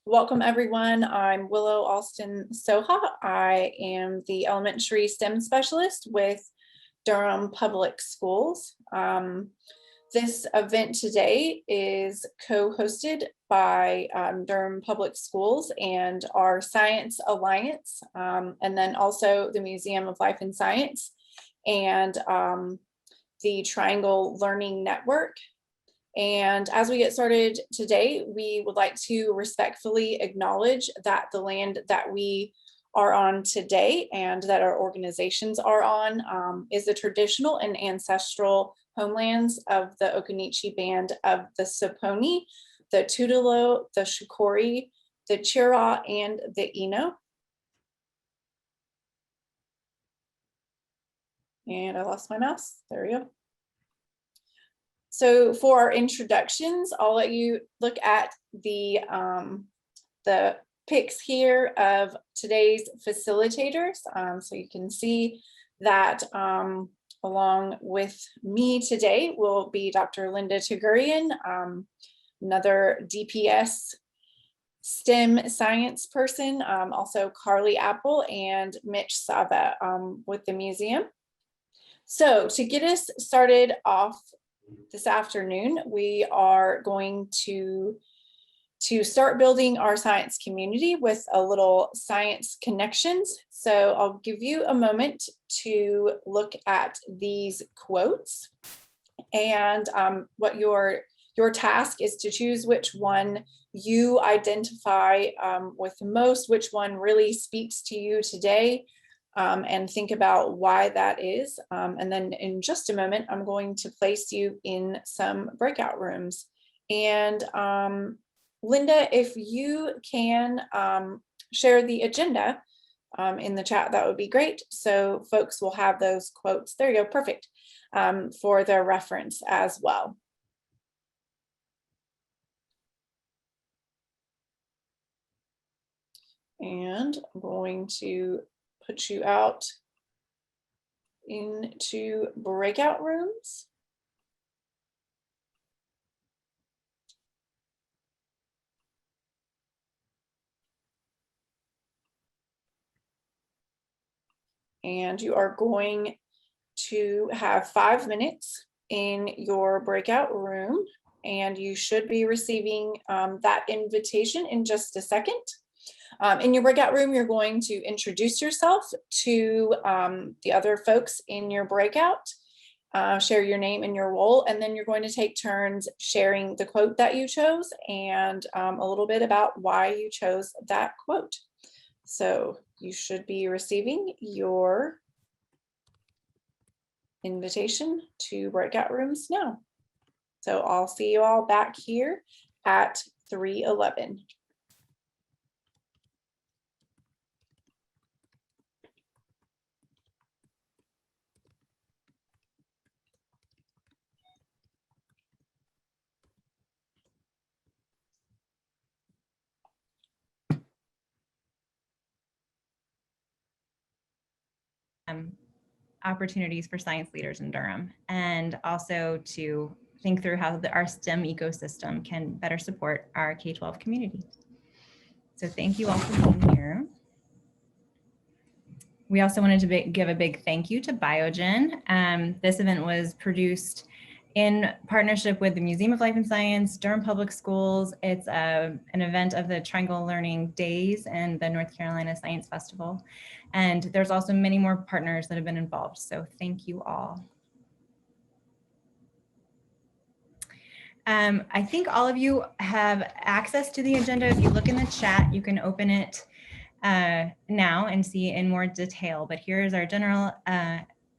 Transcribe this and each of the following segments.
Welcome everyone. I'm Willow Alston Soha. I am the elementary STEM specialist with Durham Public Schools. This event today is co-hosted by Durham Public Schools and our Science Alliance, and then also the Museum of Life and Science and the Triangle Learning Network. And as we get started today, we would like to respectfully acknowledge that the land that we are on today and that our organizations are on is the traditional and ancestral homelands of the Occaneechi Band of the Saponi, the Tutelo, the Shikori, the Chira, and the Eno. And I lost my mouse. There we go. So for our introductions, I'll let you look at the pics here of today's facilitators. So you can see that along with me today will be Dr. Linda Tagurian, another DPS STEM science person, also Carly Apple and Mitch Sava with the museum. So to get us started off this afternoon, we are going to start building our science community with a little science connections. So I'll give you a moment to look at these quotes, and what your task is to choose which one you identify with the most, which one really speaks to you today, and think about why that is. And then in just a moment, I'm going to place you in some breakout rooms. And Linda, if you can share the agenda in the chat, that would be great. So folks will have those quotes. There you go, perfect, for their reference as well. And I'm going to put you out into breakout rooms. And you are going to have 5 minutes in your breakout room, and you should be receiving that invitation in just a second. In your breakout room, you're going to introduce yourself to the other folks in your breakout, share your name and your role, and then you're going to take turns sharing the quote that you chose and a little bit about why you chose that quote. So you should be receiving your invitation to breakout rooms now. So I'll see you all back here at 3:11. Opportunities for science leaders in Durham, and also to think through how our STEM ecosystem can better support our K-12 community. So thank you all for being here. We also wanted to give a big thank you to Biogen. This event was produced in partnership with the Museum of Life and Science, Durham Public Schools. It's an event of the Triangle Learning Days and the North Carolina Science Festival. And there's also many more partners that have been involved. So thank you all. I think all of you have access to the agenda. If you look in the chat, you can open it now and see in more detail. But here is our general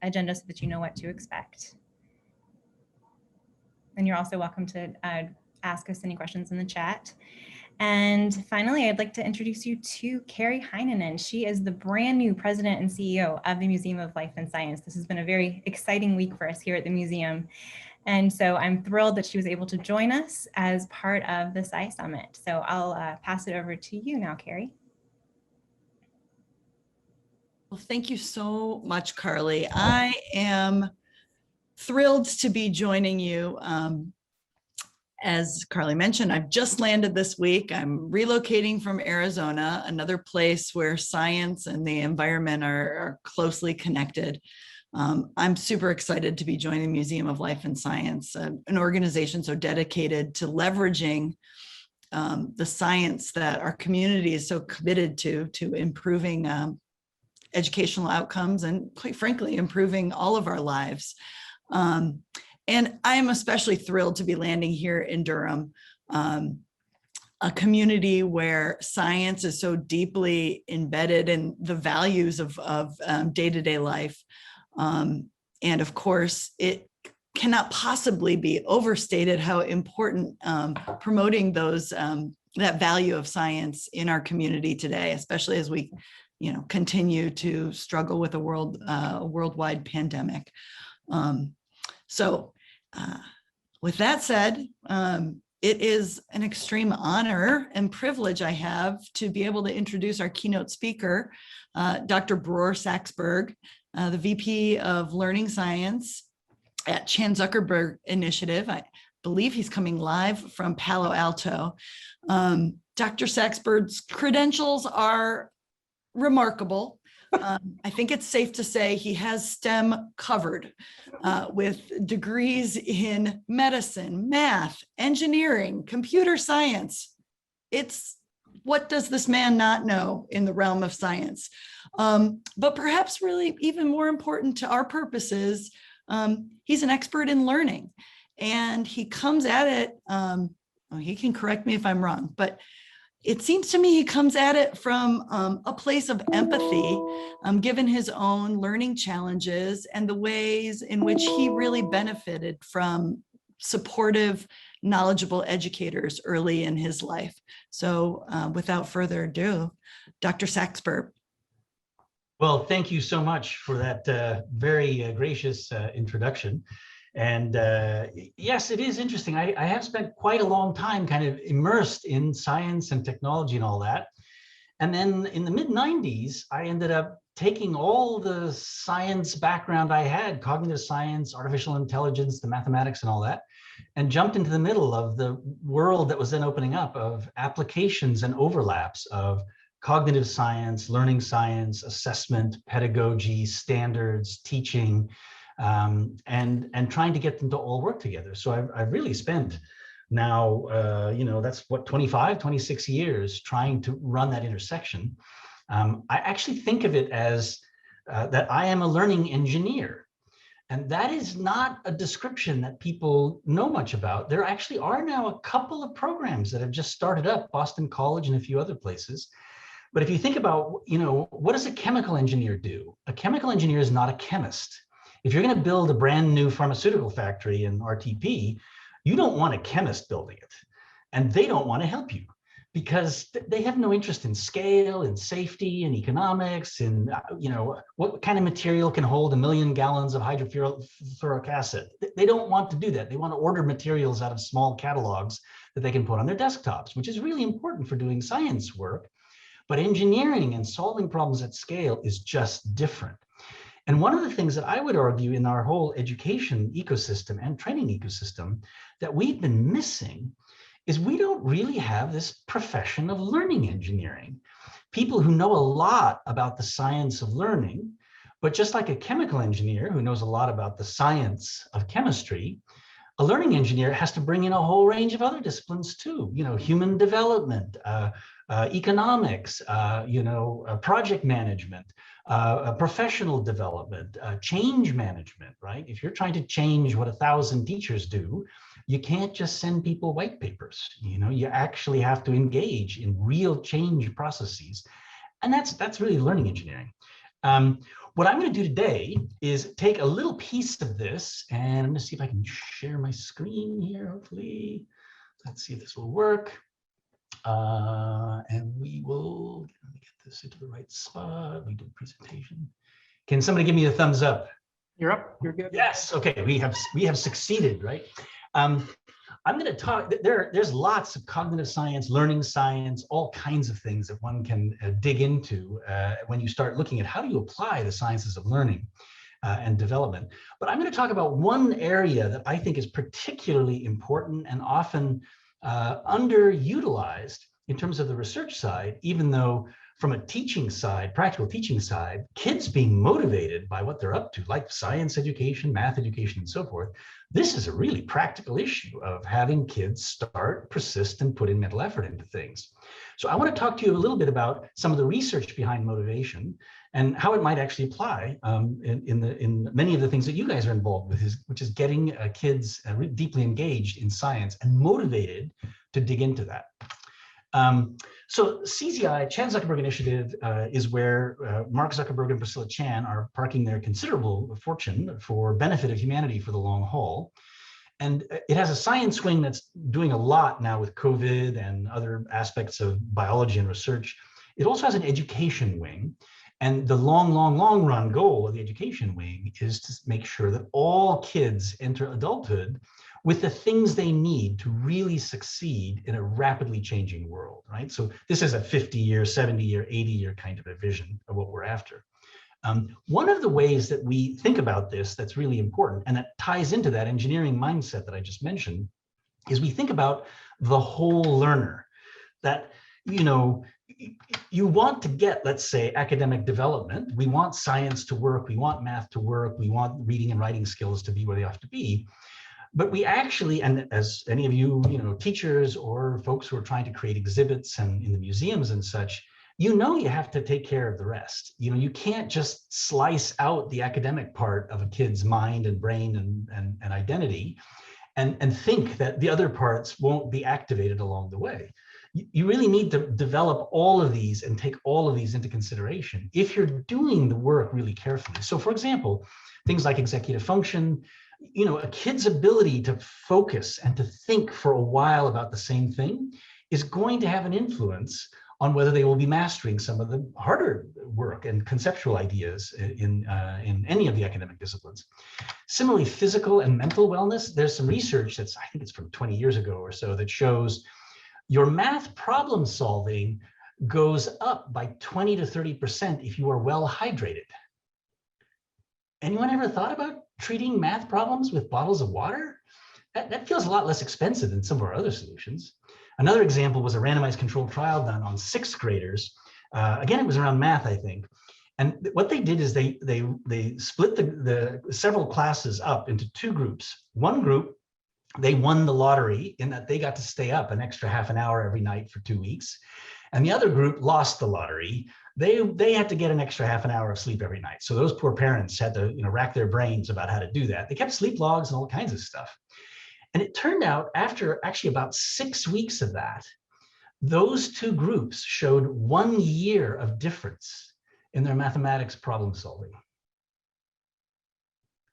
agenda so that you know what to expect. And you're also welcome to ask us any questions in the chat. And finally, I'd like to introduce you to Carrie Heinonen. She is the brand new president and CEO of the Museum of Life and Science. This has been a very exciting week for us here at the museum. And so I'm thrilled that she was able to join us as part of the SciSummit. So I'll pass it over to you now, Carrie. Well, thank you so much, Carly. I am thrilled to be joining you As Carly mentioned, I've just landed this week. I'm relocating from Arizona, another place where science and the environment are closely connected. I'm super excited to be joining the Museum of Life and Science, an organization so dedicated to leveraging the science that our community is so committed to improving educational outcomes and, quite frankly, improving all of our lives. And I am especially thrilled to be landing here in Durham, a community where science is so deeply embedded in the values of day-to-day life. And of course, it cannot possibly be overstated how important promoting that value of science in our community today, especially as we continue to struggle with a worldwide pandemic. So with that said, it is an extreme honor and privilege I have to be able to introduce our keynote speaker, Dr. Bror Saxberg, the VP of Learning Science at Chan Zuckerberg Initiative. I believe he's coming live from Palo Alto. Dr. Saxberg's credentials are remarkable. I think it's safe to say he has STEM covered with degrees in medicine, math, engineering, computer science. What does this man not know in the realm of science? But perhaps really even more important to our purposes, he's an expert in learning, and he comes at it, he can correct me if I'm wrong, but it seems to me he comes at it from a place of empathy, given his own learning challenges and the ways in which he really benefited from supportive, knowledgeable educators early in his life. So without further ado, Dr. Saxberg. Well, thank you so much for that very gracious introduction. And yes, it is interesting. I have spent quite a long time kind of immersed in science and technology and all that. And then in the mid-90s, I ended up taking all the science background I had, cognitive science, artificial intelligence, the mathematics and all that, and jumped into the middle of the world that was then opening up of applications and overlaps of cognitive science, learning science, assessment, pedagogy, standards, teaching, and trying to get them to all work together. So I've really spent now, that's what, 25, 26 years trying to run that intersection. I actually think of it as that I am a learning engineer. And that is not a description that people know much about. There actually are now a couple of programs that have just started up, Boston College and a few other places. But if you think about, what does a chemical engineer do? A chemical engineer is not a chemist. If you're going to build a brand new pharmaceutical factory in RTP, you don't want a chemist building it. And they don't want to help you because they have no interest in scale, in safety, in economics, in what kind of material can hold 1 million gallons of hydrofluoric acid. They don't want to do that. They want to order materials out of small catalogs that they can put on their desktops, which is really important for doing science work. But engineering and solving problems at scale is just different. And one of the things that I would argue in our whole education ecosystem and training ecosystem that we've been missing is we don't really have this profession of learning engineering. People who know a lot about the science of learning, but just like a chemical engineer who knows a lot about the science of chemistry, a learning engineer has to bring in a whole range of other disciplines too, human development, economics, project management, professional development, change management, right? If you're trying to change what 1,000 teachers do, you can't just send people white papers. You actually have to engage in real change processes. And that's really learning engineering. What I'm going to do today is take a little piece of this, and I'm going to see if I can share my screen here, hopefully. Let's see if this will work. And we will, let me get this into the right spot. We do presentation. Can somebody give me a thumbs up? You're up, you're good. Yes, okay, we have succeeded, right? I'm going to talk, there's lots of cognitive science, learning science, all kinds of things that one can dig into when you start looking at how do you apply the sciences of learning. and development. But I'm going to talk about one area that I think is particularly important and often underutilized in terms of the research side, even though from a teaching side, practical teaching side, kids being motivated by what they're up to, like science education, math education, and so forth, this is a really practical issue of having kids start, persist, and put in mental effort into things. So I want to talk to you a little bit about some of the research behind motivation and how it might actually apply in many of the things that you guys are involved with, which is getting kids deeply engaged in science and motivated to dig into that. So CZI, Chan Zuckerberg Initiative, is where Mark Zuckerberg and Priscilla Chan are parking their considerable fortune for benefit of humanity for the long haul. And it has a science wing that's doing a lot now with COVID and other aspects of biology and research. It also has an education wing. And the long run goal of the education wing is to make sure that all kids enter adulthood with the things they need to really succeed in a rapidly changing world, right? So this is a 50-year, 70-year, 80-year kind of a vision of what we're after. One of the ways that we think about this that's really important, and that ties into that engineering mindset that I just mentioned, is we think about the whole learner. That, you know, you want to get, let's say, academic development. We want science to work. We want math to work. We want reading and writing skills to be where they have to be. But we actually, and as any of you, teachers or folks who are trying to create exhibits and in the museums and such, you have to take care of the rest. You can't just slice out the academic part of a kid's mind and brain and identity and think that the other parts won't be activated along the way. You really need to develop all of these and take all of these into consideration if you're doing the work really carefully. So for example, things like executive function, a kid's ability to focus and to think for a while about the same thing is going to have an influence on whether they will be mastering some of the harder work and conceptual ideas in any of the academic disciplines. Similarly, physical and mental wellness, there's some research I think it's from 20 years ago or so, that shows your math problem solving goes up by 20 to 30% if you are well hydrated. Anyone ever thought about treating math problems with bottles of water? That feels a lot less expensive than some of our other solutions. Another example was a randomized controlled trial done on 6th graders. Again, it was around math, I think. And what they did is they split the several classes up into 2 groups. One group, they won the lottery in that they got to stay up an extra half an hour every night for 2 weeks. And the other group lost the lottery. They had to get an extra half an hour of sleep every night. So those poor parents had to rack their brains about how to do that. They kept sleep logs and all kinds of stuff. And it turned out after actually about 6 weeks of that, those 2 groups showed 1 year of difference in their mathematics problem solving.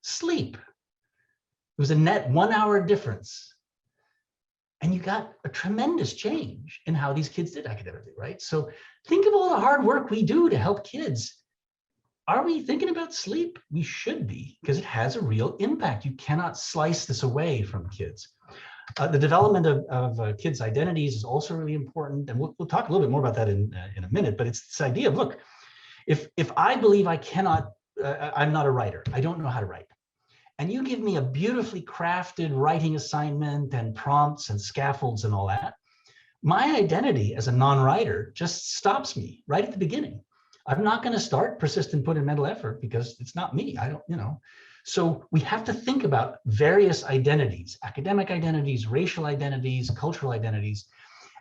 Sleep. It was a net 1 hour difference. And you got a tremendous change in how these kids did academically, right? So think of all the hard work we do to help kids. Are we thinking about sleep? We should be, because it has a real impact. You cannot slice this away from kids. The development of kids' identities is also really important. And we'll talk a little bit more about that in a minute, but it's this idea of, look, if I believe I cannot, I'm not a writer, I don't know how to write, and you give me a beautifully crafted writing assignment and prompts and scaffolds and all that, my identity as a non-writer just stops me right at the beginning. I'm not going to start, persist, and put in mental effort because it's not me. I don't, So we have to think about various identities, academic identities, racial identities, cultural identities,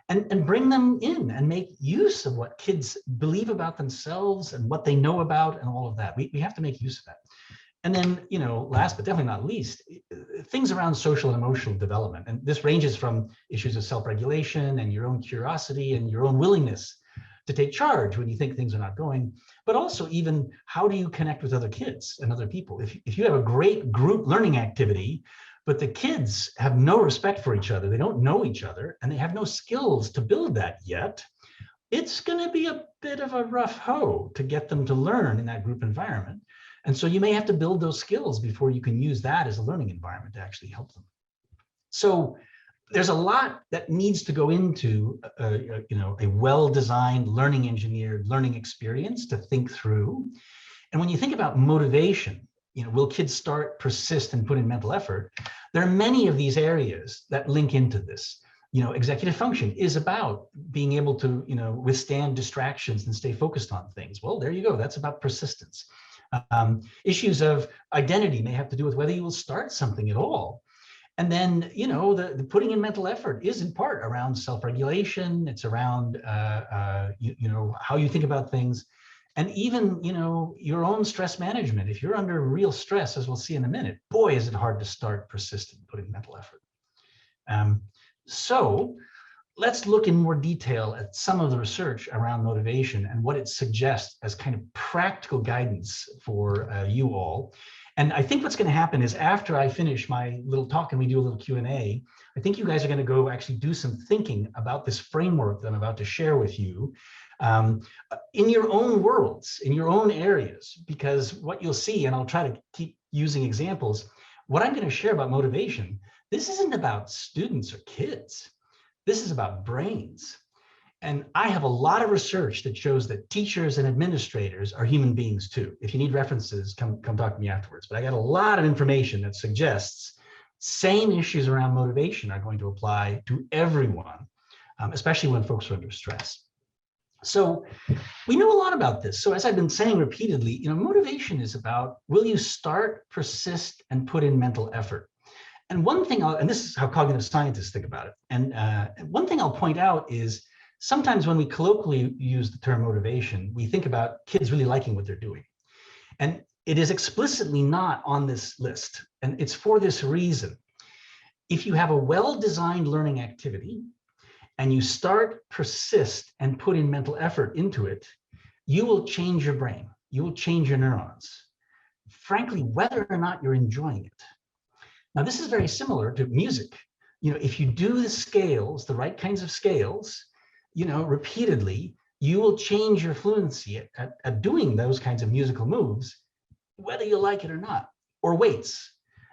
and bring them in and make use of what kids believe about themselves and what they know about and all of that. We have to make use of that. And then, last but definitely not least, things around social and emotional development. And this ranges from issues of self-regulation and your own curiosity and your own willingness to take charge when you think things are not going, but also even how do you connect with other kids and other people? If you have a great group learning activity, but the kids have no respect for each other, they don't know each other, and they have no skills to build that yet, it's going to be a bit of a rough hoe to get them to learn in that group environment. And so you may have to build those skills before you can use that as a learning environment to actually help them. So there's a lot that needs to go into a well-designed, learning engineered learning experience to think through. And when you think about motivation, will kids start, persist, and put in mental effort? There are many of these areas that link into this. Executive function is about being able to, withstand distractions and stay focused on things. Well, there you go. That's about persistence. Issues of identity may have to do with whether you will start something at all. And then, the putting in mental effort is in part around self-regulation. It's around, how you think about things. And even, your own stress management. If you're under real stress, as we'll see in a minute, boy, is it hard to start, persist, and put in mental effort. So let's look in more detail at some of the research around motivation and what it suggests as kind of practical guidance for you all. And I think what's going to happen is after I finish my little talk and we do a little Q&A, I think you guys are going to go actually do some thinking about this framework that I'm about to share with you in your own worlds, in your own areas, because what you'll see, and I'll try to keep using examples, what I'm going to share about motivation, this isn't about students or kids. This is about brains. And I have a lot of research that shows that teachers and administrators are human beings too. If you need references, come talk to me afterwards. But I got a lot of information that suggests same issues around motivation are going to apply to everyone, especially when folks are under stress. So we know a lot about this. So as I've been saying repeatedly, motivation is about, will you start, persist, and put in mental effort? And one thing, and this is how cognitive scientists think about it. And one thing I'll point out is sometimes when we colloquially use the term motivation, we think about kids really liking what they're doing. And it is explicitly not on this list. And it's for this reason. If you have a well-designed learning activity and you start, persist, and put in mental effort into it, you will change your brain. You will change your neurons, frankly, whether or not you're enjoying it. Now, this is very similar to music. If you do the scales, the right kinds of scales, repeatedly, you will change your fluency at doing those kinds of musical moves, whether you like it or not. Or weights.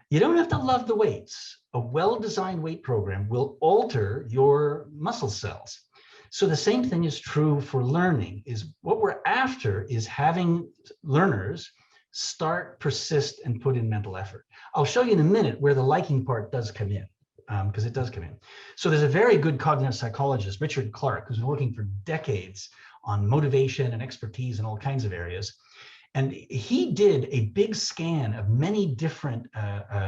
You don't have to love the weights. A well-designed weight program will alter your muscle cells. So the same thing is true for learning. Is what we're after is having learners start, persist, and put in mental effort. I'll show you in a minute where the liking part does come in, because it does come in. So there's a very good cognitive psychologist, Richard Clark, who's been working for decades on motivation and expertise in all kinds of areas. And he did a big scan of many different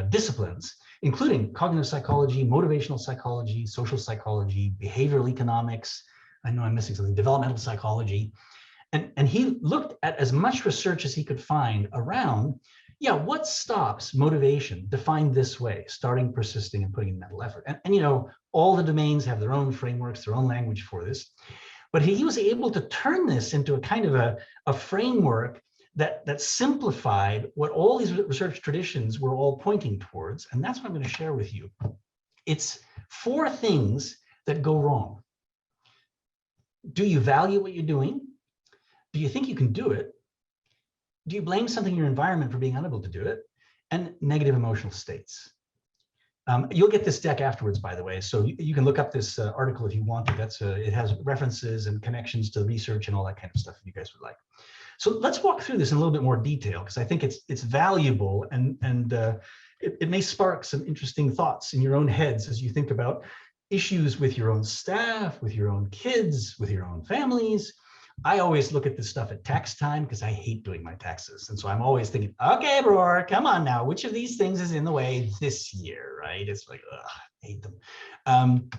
disciplines, including cognitive psychology, motivational psychology, social psychology, behavioral economics. I know I'm missing something, developmental psychology. And he looked at as much research as he could find around, what stops motivation defined this way, starting, persisting, and putting in mental effort. And all the domains have their own frameworks, their own language for this. But he was able to turn this into a kind of a framework that simplified what all these research traditions were all pointing towards. And that's what I'm going to share with you. It's 4 things that go wrong. Do you value what you're doing? Do you think you can do it? Do you blame something in your environment for being unable to do it? And negative emotional states. You'll get this deck afterwards, by the way, so you can look up this article if you want to. It has references and connections to the research and all that kind of stuff if you guys would like. So let's walk through this in a little bit more detail, because I think it's valuable and it may spark some interesting thoughts in your own heads as you think about issues with your own staff, with your own kids, with your own families. I always look at this stuff at tax time because I hate doing my taxes. And so I'm always thinking, okay, Bror, come on now. Which of these things is in the way this year, right? It's like, ugh, I hate them.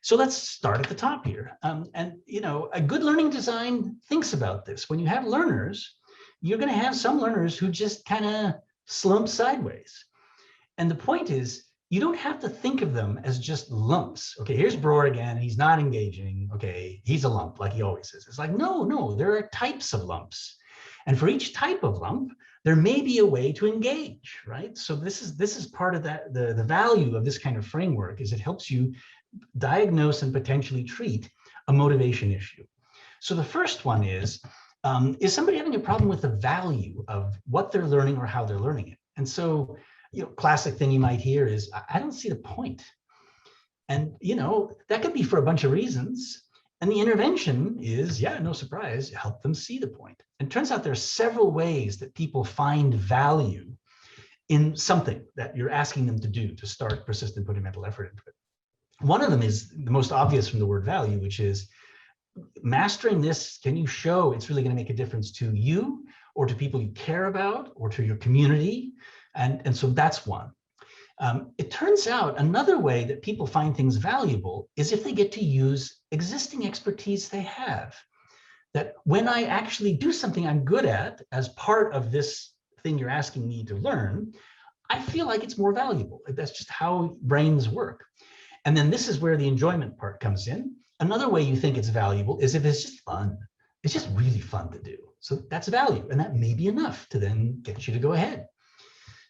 So let's start at the top here. A good learning design thinks about this. When you have learners, you're going to have some learners who just kind of slump sideways. And the point is, you don't have to think of them as just lumps. Okay, here's Bror again. He's not engaging. Okay, he's a lump like he always is. It's like, no, there are types of lumps. And for each type of lump, there may be a way to engage, right? So this is part of that, the value of this kind of framework is it helps you diagnose and potentially treat a motivation issue. So the first one is somebody having a problem with the value of what they're learning or how they're learning it? And so, classic thing you might hear is, I don't see the point. And, that could be for a bunch of reasons. And the intervention is, no surprise, help them see the point. And it turns out there are several ways that people find value in something that you're asking them to do to start persistent putting mental effort into it. One of them is the most obvious from the word value, which is mastering this. Can you show it's really going to make a difference to you or to people you care about or to your community? And so that's one. It turns out another way that people find things valuable is if they get to use existing expertise they have. That when I actually do something I'm good at as part of this thing you're asking me to learn, I feel like it's more valuable. That's just how brains work. And then this is where the enjoyment part comes in. Another way you think it's valuable is if it's just fun. It's just really fun to do. So that's value, and that may be enough to then get you to go ahead.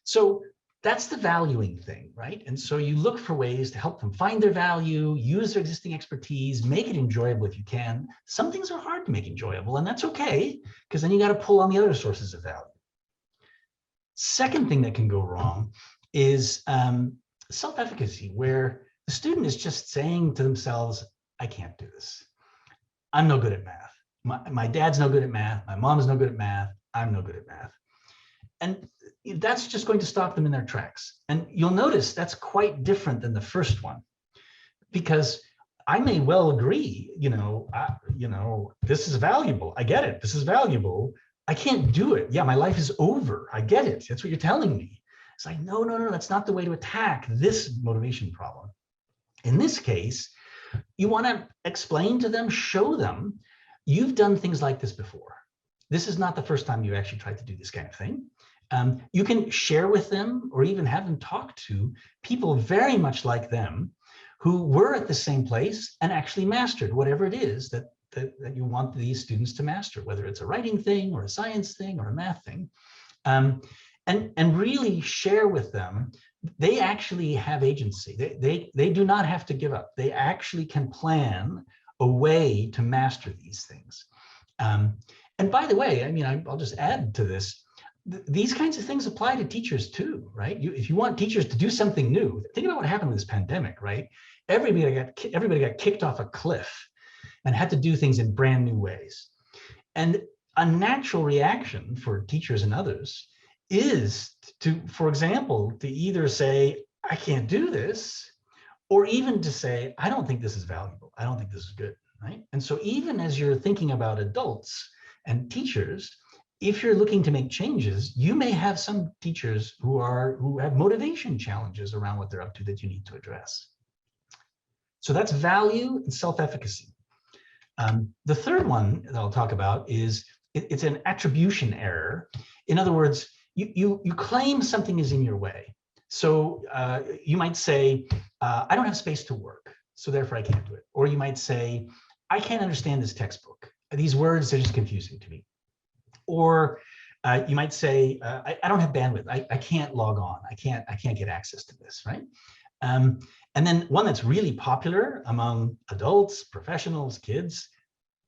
So that's the valuing thing, right? And so you look for ways to help them find their value, use their existing expertise, make it enjoyable if you can. Some things are hard to make enjoyable, and that's okay, because then you got to pull on the other sources of value. Second thing that can go wrong is self-efficacy, where the student is just saying to themselves, I can't do this. I'm no good at math. My dad's no good at math. My mom's no good at math. I'm no good at math. And that's just going to stop them in their tracks. And you'll notice that's quite different than the first one, because I may well agree, this is valuable. I get it. This is valuable. I can't do it. Yeah, my life is over. I get it. That's what you're telling me. It's like, no, that's not the way to attack this motivation problem. In this case, you want to explain to them, show them, you've done things like this before. This is not the first time you've actually tried to do this kind of thing. You can share with them or even have them talk to people very much like them who were at the same place and actually mastered whatever it is that you want these students to master, whether it's a writing thing or a science thing or a math thing. And really share with them, they actually have agency. They do not have to give up. They actually can plan a way to master these things. And by the way, I'll just add to this, these kinds of things apply to teachers too, right? If you want teachers to do something new, think about what happened with this pandemic, right? Everybody got kicked off a cliff and had to do things in brand new ways. And a natural reaction for teachers and others is to, for example, to either say, I can't do this, or even to say, I don't think this is valuable. I don't think this is good, right? And so even as you're thinking about adults and teachers, if you're looking to make changes, you may have some teachers who have motivation challenges around what they're up to that you need to address. So that's value and self-efficacy. The third one that I'll talk about is it's an attribution error. In other words, you claim something is in your way. So you might say, I don't have space to work, so therefore I can't do it. Or you might say, I can't understand this textbook. These words are just confusing to me. Or you might say, I don't have bandwidth. I can't log on. I can't get access to this, right? And then one that's really popular among adults, professionals, kids,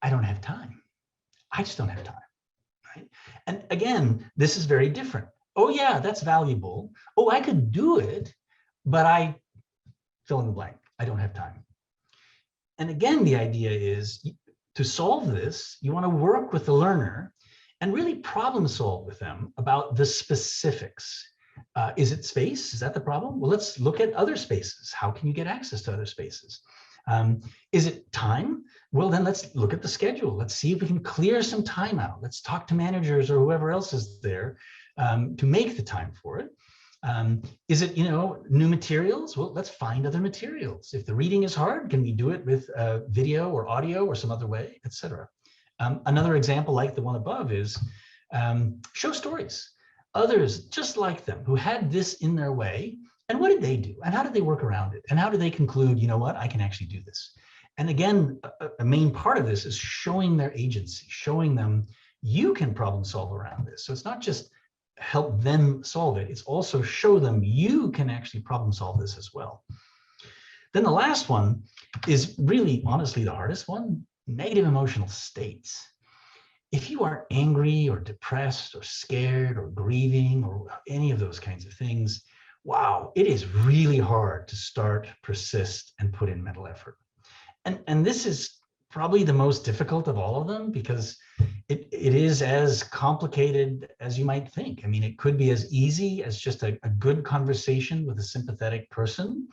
I don't have time. I just don't have time, right? And again, this is very different. Oh yeah, that's valuable. Oh, I could do it, but I fill in the blank. I don't have time. And again, the idea is to solve this, you want to work with the learner and really problem solve with them about the specifics. Is it space? Is that the problem? Well, let's look at other spaces. How can you get access to other spaces? Is it time? Well, then let's look at the schedule. Let's see if we can clear some time out. Let's talk to managers or whoever else is there to make the time for it. Is it, new materials? Well, let's find other materials. If the reading is hard, can we do it with video or audio or some other way, etc. Another example like the one above is show stories. Others just like them who had this in their way, and what did they do? And how did they work around it? And how did they conclude, you know what, I can actually do this? And again, a main part of this is showing their agency, showing them you can problem solve around this. So it's not just help them solve it, it's also show them you can actually problem solve this as well. Then the last one is really, honestly, the hardest one, negative emotional states. If you are angry or depressed or scared or grieving or any of those kinds of things, wow, it is really hard to start, persist, and put in mental effort. And this is probably the most difficult of all of them, because it is as complicated as you might think. I mean, it could be as easy as just a good conversation with a sympathetic person,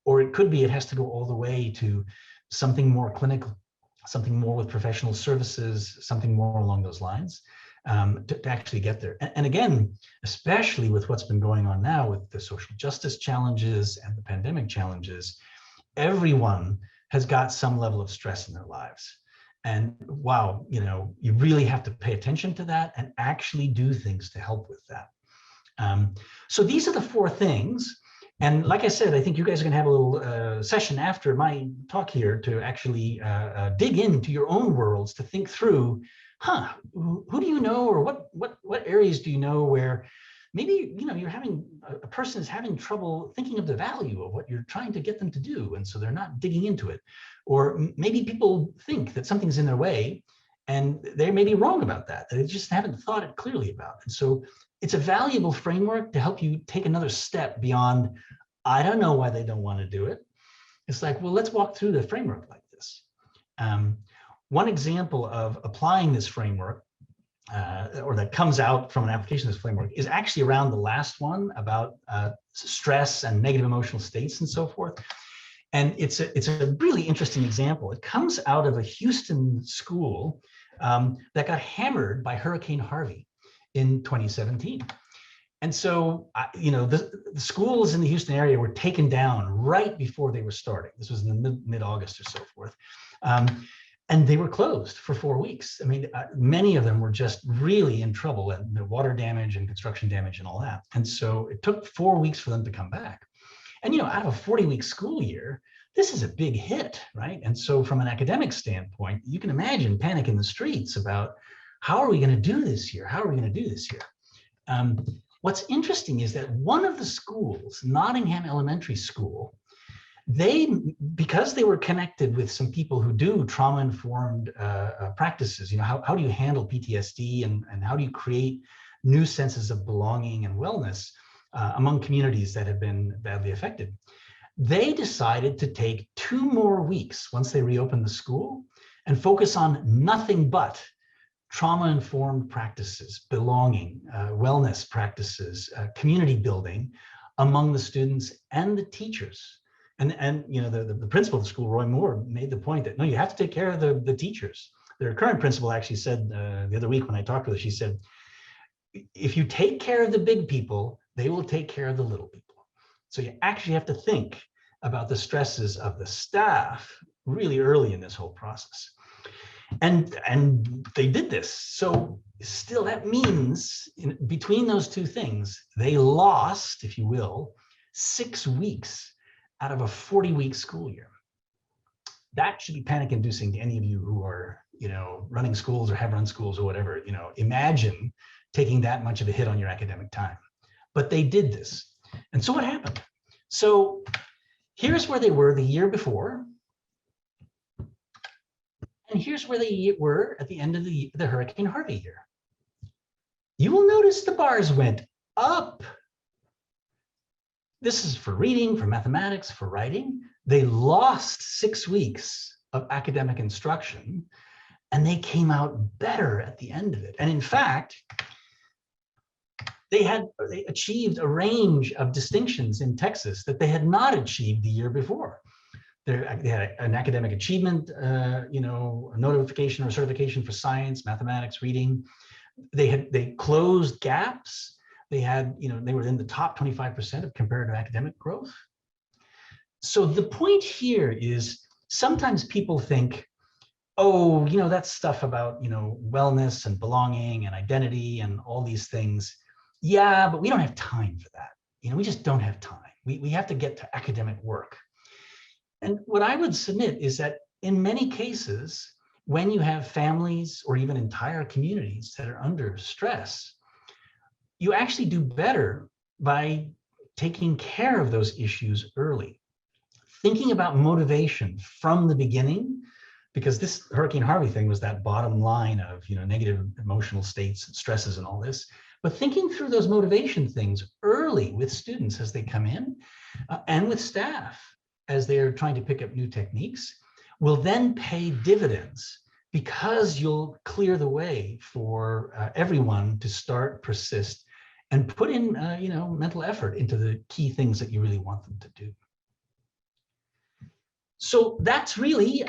or it could be it has to go all the way to something more clinical, something more with professional services, something more along those lines, to actually get there. And again, especially with what's been going on now with the social justice challenges and the pandemic challenges, everyone has got some level of stress in their lives. And wow, you really have to pay attention to that and actually do things to help with that. So these are the 4 things. And like I said, I think you guys are going to have a little session after my talk here to actually dig into your own worlds, to think through, who do you know, or what areas do you know where maybe you're having a person is having trouble thinking of the value of what you're trying to get them to do, and so they're not digging into it. Or maybe people think that something's in their way, and they may be wrong about that. They just haven't thought it clearly about. And so it's a valuable framework to help you take another step beyond, I don't know why they don't want to do it. It's like, well, let's walk through the framework like this. One example of applying this framework, or that comes out from an application of this framework, is actually around the last one about stress and negative emotional states and so forth. And it's a really interesting example. It comes out of a Houston school that got hammered by Hurricane Harvey in 2017. And so, the schools in the Houston area were taken down right before they were starting. This was in the mid-August or so forth. And they were closed for 4 weeks. I mean, many of them were just really in trouble, and the water damage and construction damage and all that. And so it took 4 weeks for them to come back. And, out of a 40-week school year, this is a big hit, right? And so from an academic standpoint, you can imagine panic in the streets about, how are we going to do this year? How are we going to do this year? What's interesting is that one of the schools, Nottingham Elementary School, because they were connected with some people who do trauma-informed practices, how do you handle PTSD and how do you create new senses of belonging and wellness among communities that have been badly affected? They decided to take 2 more weeks once they reopened the school and focus on nothing but trauma-informed practices, belonging, wellness practices, community building among the students and the teachers. And the principal of the school, Roy Moore, made the point that, no, you have to take care of the teachers. Their current principal actually said the other week when I talked with her, she said, if you take care of the big people, they will take care of the little people. So you actually have to think about the stresses of the staff really early in this whole process. And they did this. So still, that means between those 2 things, they lost, if you will, 6 weeks out of a 40-week school year. That should be panic inducing to any of you who are, running schools or have run schools or whatever. Imagine taking that much of a hit on your academic time. But they did this. And so what happened? So here's where they were the year before. And here's where they were at the end of the Hurricane Harvey year. You will notice the bars went up. This is for reading, for mathematics, for writing. They lost 6 weeks of academic instruction, and they came out better at the end of it. And in fact, they achieved a range of distinctions in Texas that they had not achieved the year before. They had an academic achievement, a notification or certification for science, mathematics, reading. They closed gaps. They were in the top 25% of comparative academic growth. So the point here is sometimes people think, oh, that stuff about, wellness and belonging and identity and all these things. Yeah, but we don't have time for that. We just don't have time. We have to get to academic work. And what I would submit is that in many cases, when you have families or even entire communities that are under stress, you actually do better by taking care of those issues early. Thinking about motivation from the beginning, because this Hurricane Harvey thing was that bottom line of negative emotional states and stresses and all this. But thinking through those motivation things early with students as they come in and with staff as they're trying to pick up new techniques will then pay dividends because you'll clear the way for everyone to start, persist, and put in mental effort into the key things that you really want them to do. So that's really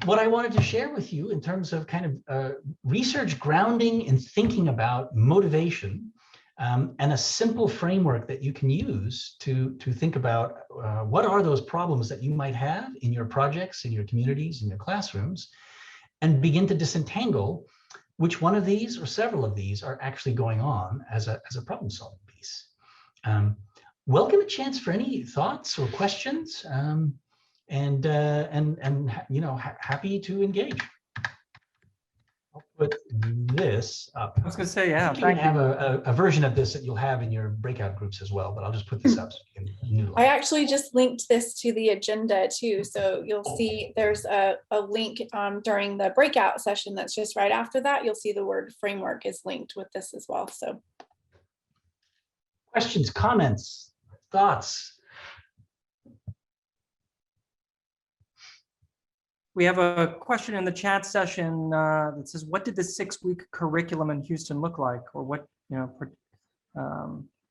what I wanted to share with you in terms of kind of research grounding and thinking about motivation, and a simple framework that you can use to think about what are those problems that you might have in your projects, in your communities, in your classrooms, and begin to disentangle which one of these or several of these are actually going on as a problem-solving piece. Welcome a chance for any thoughts or questions, and happy to engage. I'll put this up. I was going to say, yeah, You can have a version of this that you'll have in your breakout groups as well, but I'll just put this up so you can utilize. I actually just linked this to the agenda too. So you'll see there's a link during the breakout session that's just right after that. You'll see the word framework is linked with this as well. So questions, comments, thoughts? We have a question in the chat session that says, what did the 6-week curriculum in Houston look like? Or what,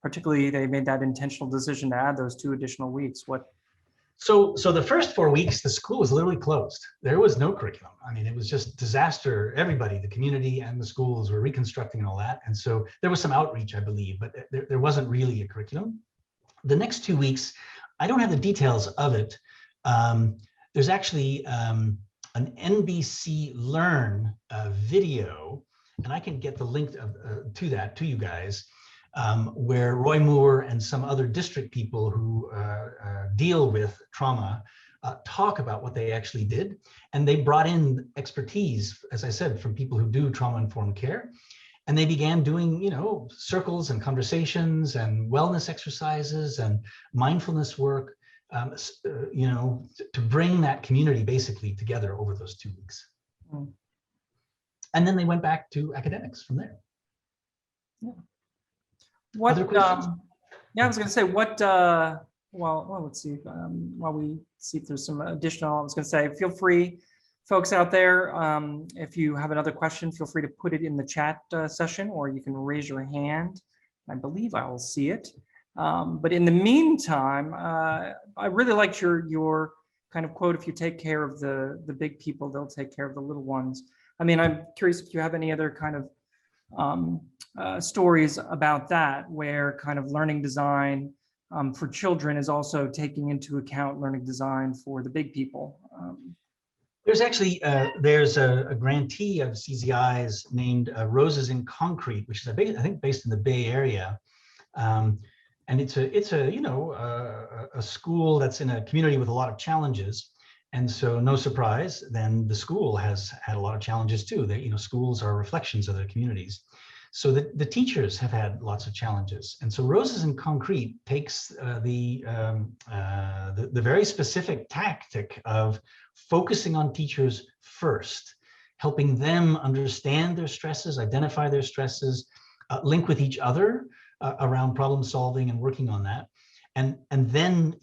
particularly they made that intentional decision to add those 2 additional weeks. What? So the first 4 weeks, the school was literally closed. There was no curriculum. I mean, it was just disaster. Everybody, the community and the schools were reconstructing and all that. And so there was some outreach, I believe, but there wasn't really a curriculum. The next 2 weeks, I don't have the details of it. There's actually an NBC Learn video, and I can get the link to that to you guys, where Roy Moore and some other district people who deal with trauma talk about what they actually did. And they brought in expertise, as I said, from people who do trauma-informed care. And they began doing, circles and conversations and wellness exercises and mindfulness work, to bring that community basically together over those 2 weeks. And then they went back to academics from there. Yeah. What, other questions? Yeah, I was going to say, what, well, let's see, while we see if there's some additional, I was going to say, feel free, folks out there, if you have another question, feel free to put it in the chat session, or you can raise your hand. I believe I will see it. But in the meantime, I really liked your kind of quote, if you take care of the big people, they'll take care of the little ones. I mean, I'm curious if you have any other kind of stories about that, where kind of learning design for children is also taking into account learning design for the big people. There's actually, there's a grantee of CZI's named Roses in Concrete, which is I think based in the Bay Area. And it's a school that's in a community with a lot of challenges, and so no surprise, then the school has had a lot of challenges too. That schools are reflections of their communities, so the teachers have had lots of challenges. And so Roses in Concrete takes the very specific tactic of focusing on teachers first, helping them understand their stresses, identify their stresses, link with each other around problem solving and working on that, and then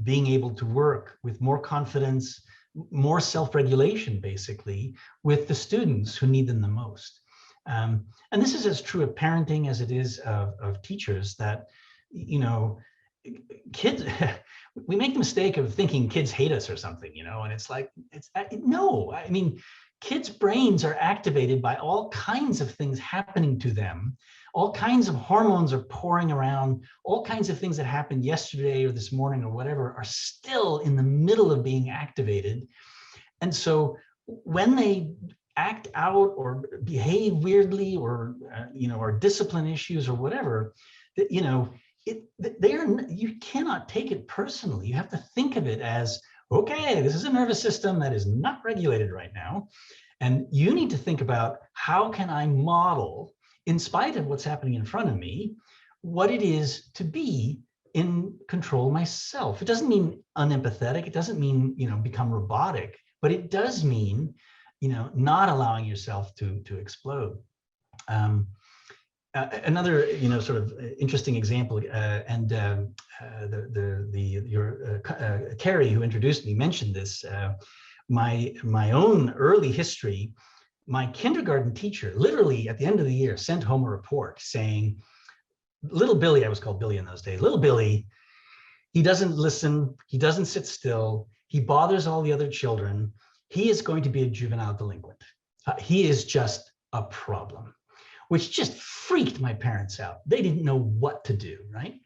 being able to work with more confidence, more self-regulation, basically, with the students who need them the most. And this is as true of parenting as it is of teachers. That kids, we make the mistake of thinking kids hate us or something, and it's like no. I mean, kids' brains are activated by all kinds of things happening to them. All kinds of hormones are pouring around. All kinds of things that happened yesterday or this morning or whatever are still in the middle of being activated. And so when they act out or behave weirdly or or discipline issues or whatever, you cannot take it personally. You have to think of it as, okay, this is a nervous system that is not regulated right now. And you need to think about, how can I model, in spite of what's happening in front of me, what it is to be in control myself. It doesn't mean unempathetic. It doesn't mean, become robotic, but it does mean, not allowing yourself to explode. Another, sort of interesting example, Carrie, who introduced me, mentioned this. my own early history, my kindergarten teacher literally at the end of the year sent home a report saying, little Billy, I was called Billy in those days, little Billy, he doesn't listen, he doesn't sit still, he bothers all the other children, he is going to be a juvenile delinquent. He is just a problem, which just freaked my parents out. They didn't know what to do, right?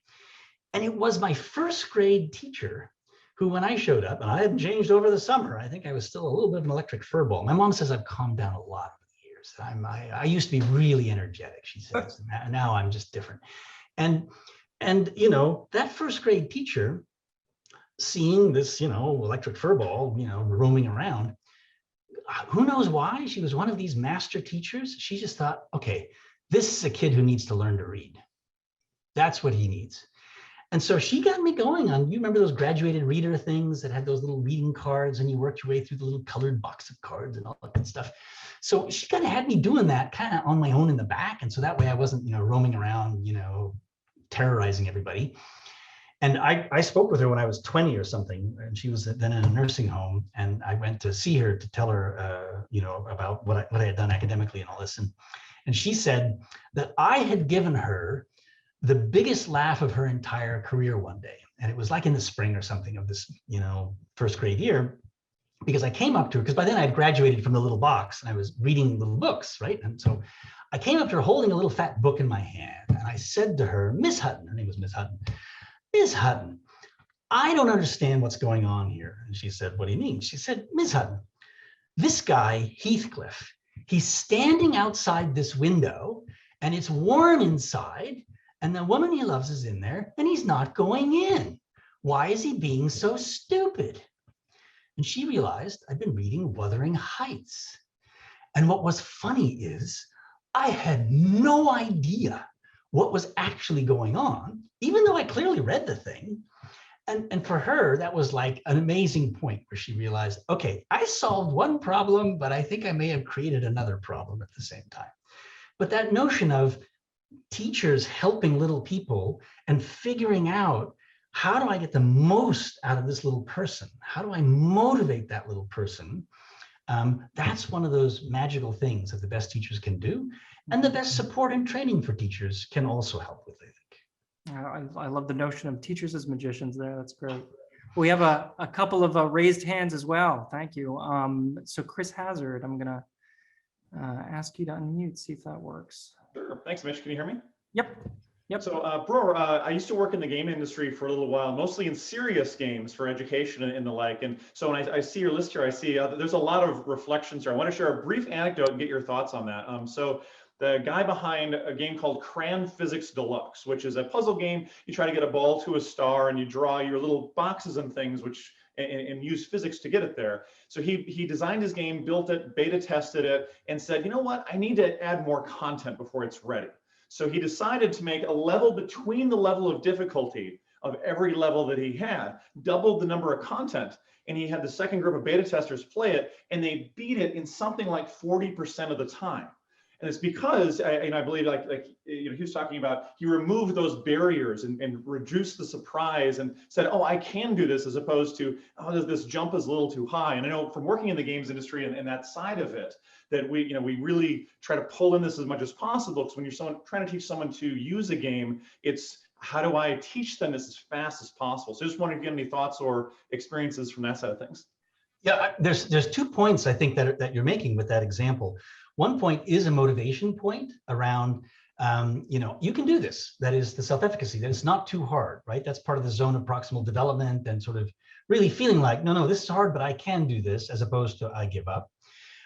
And it was my first grade teacher who, when I showed up, and I hadn't changed over the summer, I think I was still a little bit of an electric furball. My mom says I've calmed down a lot over the years. I used to be really energetic, she says. Now I'm just different. And you know, that first grade teacher, seeing this, you know, electric furball, you know, roaming around, who knows why? She was one of these master teachers. She just thought, okay, this is a kid who needs to learn to read. That's what he needs. And so she got me going on, you remember those graduated reader things that had those little reading cards and you worked your way through the little colored box of cards and all that good stuff. So she kind of had me doing that kind of on my own in the back. And so that way I wasn't, you know, roaming around, you know, terrorizing everybody. And I spoke with her when I was 20 or something, and she was then in a nursing home. And I went to see her to tell her, you know, about what I had done academically and all this. And she said that I had given her the biggest laugh of her entire career one day. And it was like in the spring or something of this, you know, first grade year, because I came up to her, because by then I had graduated from the little box and I was reading little books, right? And so I came up to her holding a little fat book in my hand. And I said to her, Miss Hutton, her name was Miss Hutton, Miss Hutton, I don't understand what's going on here. And she said, what do you mean? She said, Miss Hutton, this guy, Heathcliff, he's standing outside this window and it's warm inside. And the woman he loves is in there and he's not going in. Why is he being so stupid? And she realized I'd been reading Wuthering Heights. And what was funny is I had no idea what was actually going on, even though I clearly read the thing. And for her, that was like an amazing point where she realized, okay, I solved one problem, but I think I may have created another problem at the same time. But that notion of teachers helping little people and figuring out, how do I get the most out of this little person? How do I motivate that little person? That's one of those magical things that the best teachers can do. And the best support and training for teachers can also help with, I think. I love the notion of teachers as magicians there. That's great. We have a couple of raised hands as well. Thank you. So Chris Hazard, I'm going to ask you to unmute, see if that works. Sure. Thanks, Mitch. Can you hear me? Yep. Yep. So, Bror, I used to work in the game industry for a little while, mostly in serious games for education and the like. And so when I see your list here, I see there's a lot of reflections here. I want to share a brief anecdote and get your thoughts on that. So the guy behind a game called Cran Physics Deluxe, which is a puzzle game. You try to get a ball to a star and you draw your little boxes and things, which and use physics to get it there. So he designed his game, built it, beta tested it, and said, you know what, I need to add more content before it's ready. So he decided to make a level between the level of difficulty of every level that he had, doubled the number of content, and he had the second group of beta testers play it, and they beat it in something like 40% of the time. And it's because, and I believe he was talking about, he removed those barriers and reduced the surprise and said, oh, I can do this, as opposed to, oh, this jump is a little too high. And I know from working in the games industry and that side of it, that we really try to pull in this as much as possible, because when you're trying to teach someone to use a game, it's how do I teach them this as fast as possible? So I just wanted to get any thoughts or experiences from that side of things. Yeah, there's 2 points I think that you're making with that example. One point is a motivation point around, you can do this. That is the self-efficacy, that it's not too hard, right? That's part of the zone of proximal development and sort of really feeling like, no, this is hard, but I can do this, as opposed to I give up.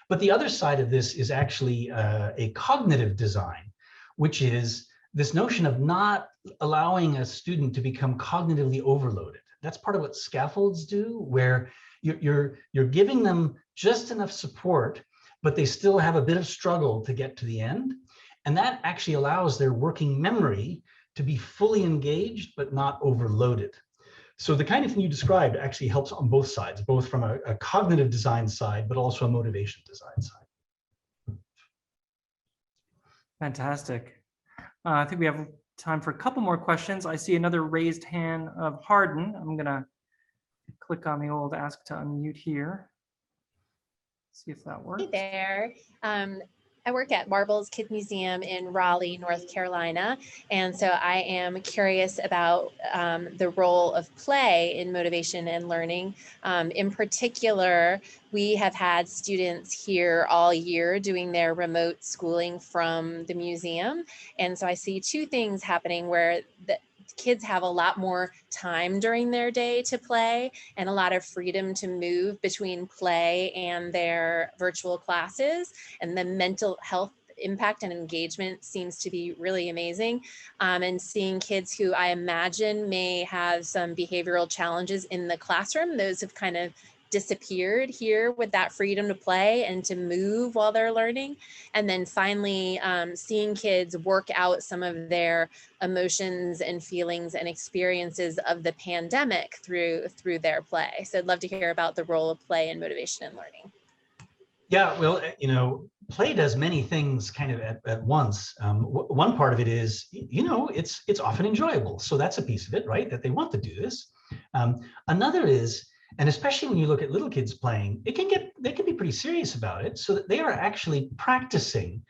But the other side of this is actually a cognitive design, which is this notion of not allowing a student to become cognitively overloaded. That's part of what scaffolds do, where you're giving them just enough support, but they still have a bit of struggle to get to the end. And that actually allows their working memory to be fully engaged, but not overloaded. So the kind of thing you described actually helps on both sides, both from a cognitive design side, but also a motivation design side. Fantastic. I think we have time for a couple more questions. I see another raised hand of Hardin. I'm going to click on the old ask to unmute here. See if that works. Hey there. I work at Marbles Kids Museum in Raleigh, North Carolina. And so I am curious about the role of play in motivation and learning. In particular, we have had students here all year doing their remote schooling from the museum. And so I see two things happening where the kids have a lot more time during their day to play and a lot of freedom to move between play and their virtual classes. And the mental health impact and engagement seems to be really amazing. And seeing kids who I imagine may have some behavioral challenges in the classroom, those have kind of disappeared here with that freedom to play and to move while they're learning. And then finally, seeing kids work out some of their emotions and feelings and experiences of the pandemic through their play. So I'd love to hear about the role of play in motivation and learning. Yeah, well, play does many things kind of at once. One part of it is, it's often enjoyable. So that's a piece of it, right? That they want to do this. Another is, and especially when you look at little kids playing, they can be pretty serious about it, so that they are actually practicing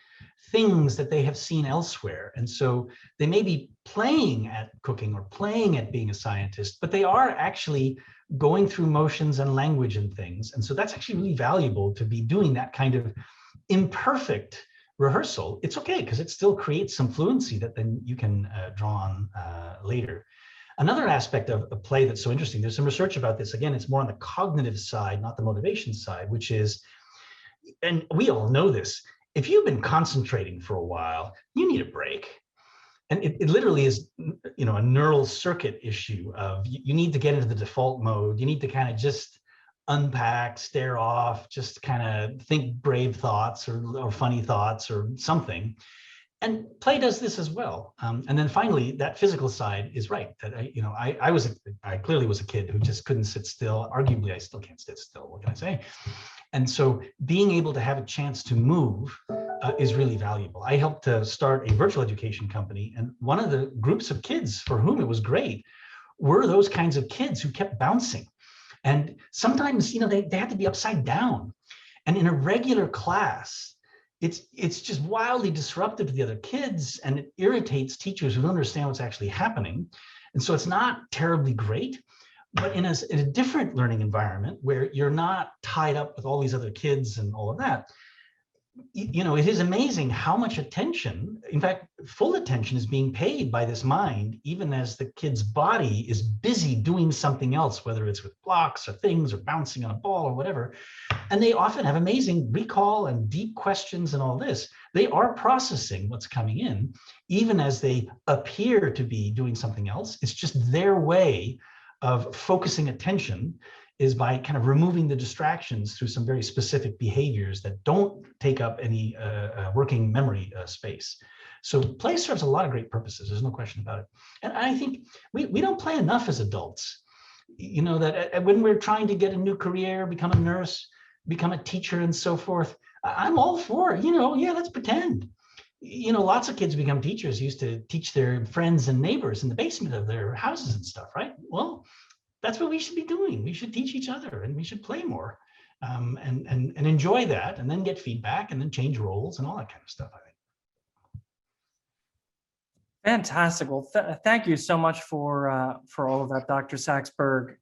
things that they have seen elsewhere. And so they may be playing at cooking or playing at being a scientist, but they are actually going through motions and language and things. And so that's actually really valuable to be doing that kind of imperfect rehearsal. It's okay, because it still creates some fluency that then you can draw on later. Another aspect of play that's so interesting, there's some research about this. Again, it's more on the cognitive side, not the motivation side, which is, and we all know this, if you've been concentrating for a while, you need a break. And it literally is, a neural circuit issue of you need to get into the default mode. You need to kind of just unpack, stare off, just kind of think brave thoughts or funny thoughts or something. And play does this as well. And then finally, that physical side is right. That I clearly was a kid who just couldn't sit still. Arguably, I still can't sit still. What can I say? And so being able to have a chance to move is really valuable. I helped to start a virtual education company, and one of the groups of kids for whom it was great were those kinds of kids who kept bouncing. And sometimes, they had to be upside down. And in a regular class, it's just wildly disruptive to the other kids, and it irritates teachers who don't understand what's actually happening. And so it's not terribly great, but in a different learning environment where you're not tied up with all these other kids and all of that, it is amazing how much attention, in fact, full attention is being paid by this mind, even as the kid's body is busy doing something else, whether it's with blocks or things or bouncing on a ball or whatever. And they often have amazing recall and deep questions and all this. They are processing what's coming in, even as they appear to be doing something else. It's just their way of focusing attention is by kind of removing the distractions through some very specific behaviors that don't take up any working memory space. So play serves a lot of great purposes. There's no question about it. And I think we don't play enough as adults. That when we're trying to get a new career, become a nurse, become a teacher and so forth, I'm all for, let's pretend. Lots of kids become teachers, used to teach their friends and neighbors in the basement of their houses and stuff, right? Well, that's what we should be doing. We should teach each other, and we should play more and enjoy that, and then get feedback, and then change roles and all that kind of stuff, I think. Fantastic. Well, thank you so much for all of that, Dr. Saxberg.